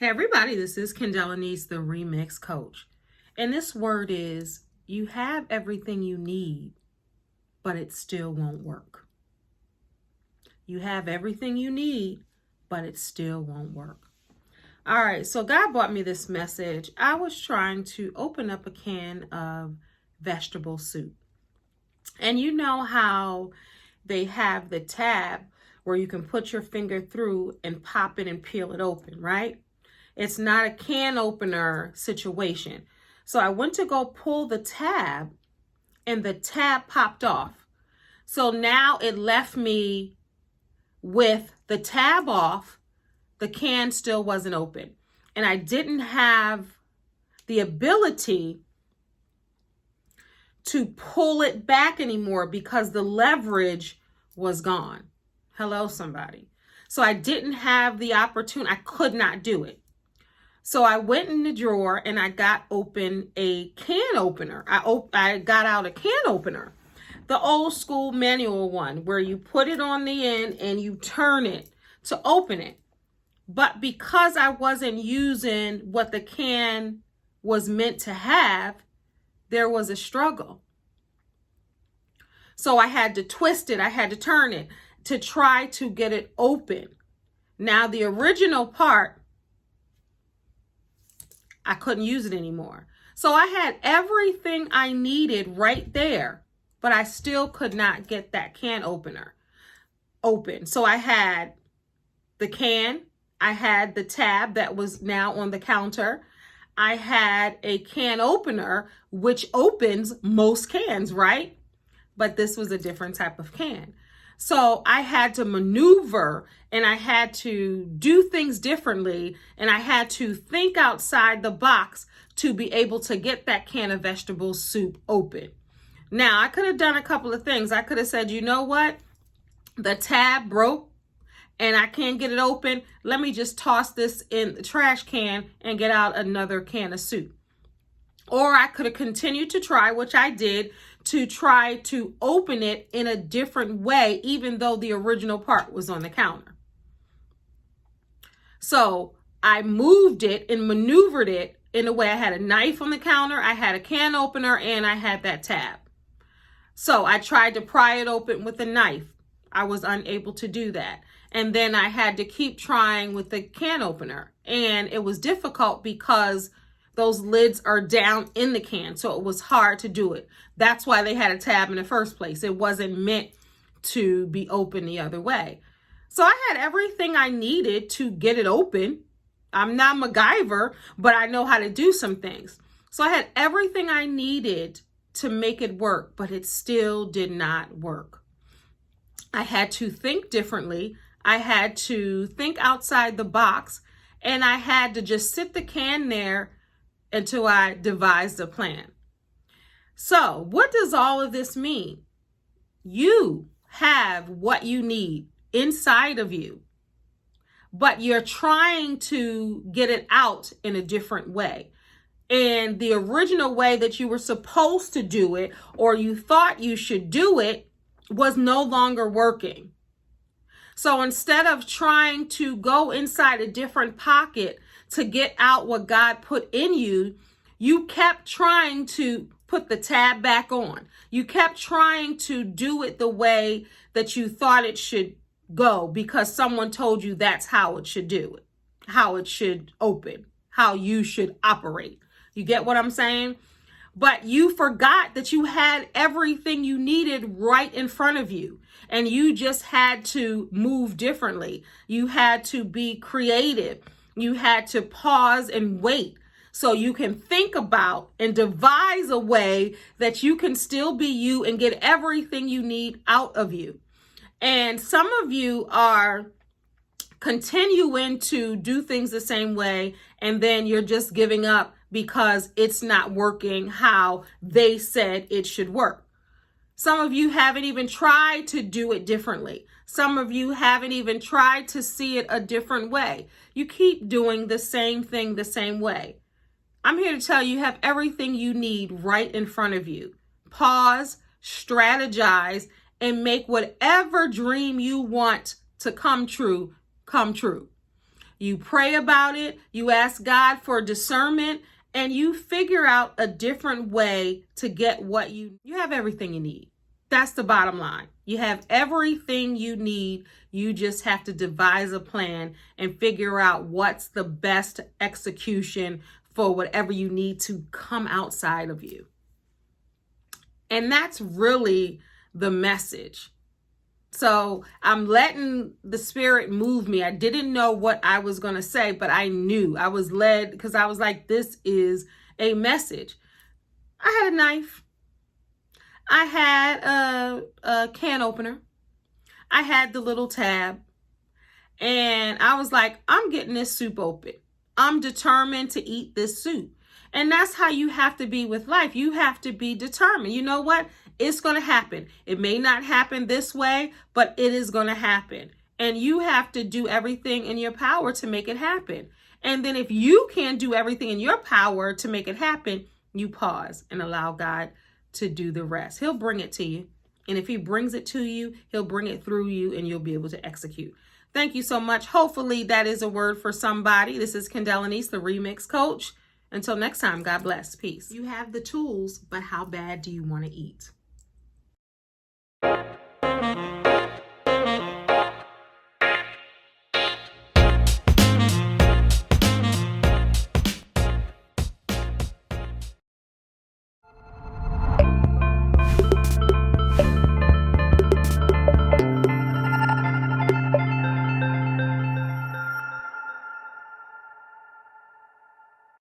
Hey everybody, this is Kendelllenice, the Remix Coach. And this word is, you have everything you need, but it still won't work. You have everything you need, but it still won't work. All right, so God brought me this message. I was trying to open up a can of vegetable soup. And you know how they have the tab where you can put your finger through and pop it and peel it open, right? It's not a can opener situation. So I went to go pull the tab and the tab popped off. So now it left me with the tab off, the can still wasn't open. And I didn't have the ability to pull it back anymore because the leverage was gone. Hello, somebody. So I didn't have the opportunity. I could not do it. So I went in the drawer and I got open a can opener. I got out a can opener, the old school manual one where you put it on the end and you turn it to open it. But because I wasn't using what the can was meant to have, there was a struggle. So I had to twist it. I had to turn it to try to get it open. Now the original part, I couldn't use it anymore. So I had everything I needed right there, but I still could not get that can opener open. So I had the can, I had the tab that was now on the counter. I had a can opener, which opens most cans, right? But this was a different type of can. So I had to maneuver and I had to do things differently and I had to think outside the box to be able to get that can of vegetable soup open. Now, I could have done a couple of things. I could have said, you know what? The tab broke and I can't get it open. Let me just toss this in the trash can and get out another can of soup. Or I could have continued to try, which I did, to try to open it in a different way, even though the original part was on the counter. So I moved it and maneuvered it in a way. I had a knife on the counter, I had a can opener, and I had that tab. So I tried to pry it open with a knife. I was unable to do that. And then I had to keep trying with the can opener. And it was difficult because those lids are down in the can, so it was hard to do it. That's why they had a tab in the first place. It wasn't meant to be open the other way. So I had everything I needed to get it open. I'm not MacGyver, but I know how to do some things. So I had everything I needed to make it work, but it still did not work. I had to think differently. I had to think outside the box, and I had to just sit the can there until I devised a plan. So what does all of this mean? You have what you need inside of you, but you're trying to get it out in a different way. And the original way that you were supposed to do it, or you thought you should do it, was no longer working. So instead of trying to go inside a different pocket to get out what God put in you, you kept trying to put the tab back on. You kept trying to do it the way that you thought it should go because someone told you that's how it should do it, how it should open, how you should operate. You get what I'm saying? But you forgot that you had everything you needed right in front of you. And you just had to move differently. You had to be creative. You had to pause and wait so you can think about and devise a way that you can still be you and get everything you need out of you. And some of you are continuing to do things the same way, and then you're just giving up because it's not working how they said it should work. Some of you haven't even tried to do it differently. Some of you haven't even tried to see it a different way. You keep doing the same thing the same way. I'm here to tell you, you have everything you need right in front of you. Pause, strategize, and make whatever dream you want to come true, come true. you pray about it, you ask God for discernment, and you figure out a different way to get what you have everything you need. That's the bottom line. You have everything you need. You just have to devise a plan and figure out what's the best execution for whatever you need to come outside of you. And that's really the message. So I'm letting the Spirit move me. I didn't know what I was going to say, but I knew. I was led because I was like, this is a message. I had a knife. I had a can opener. I had the little tab. And I was like, I'm getting this soup open. I'm determined to eat this soup. And that's how you have to be with life. You have to be determined. You know what? It's going to happen. It may not happen this way, but it is going to happen. And you have to do everything in your power to make it happen. And then if you can't do everything in your power to make it happen, you pause and allow God to do the rest. He'll bring it to you. And if he brings it to you, he'll bring it through you and you'll be able to execute. Thank you so much. Hopefully that is a word for somebody. This is Kendelllenice, the Remix Coach. Until next time, God bless. Peace. You have the tools, but how bad do you want to eat?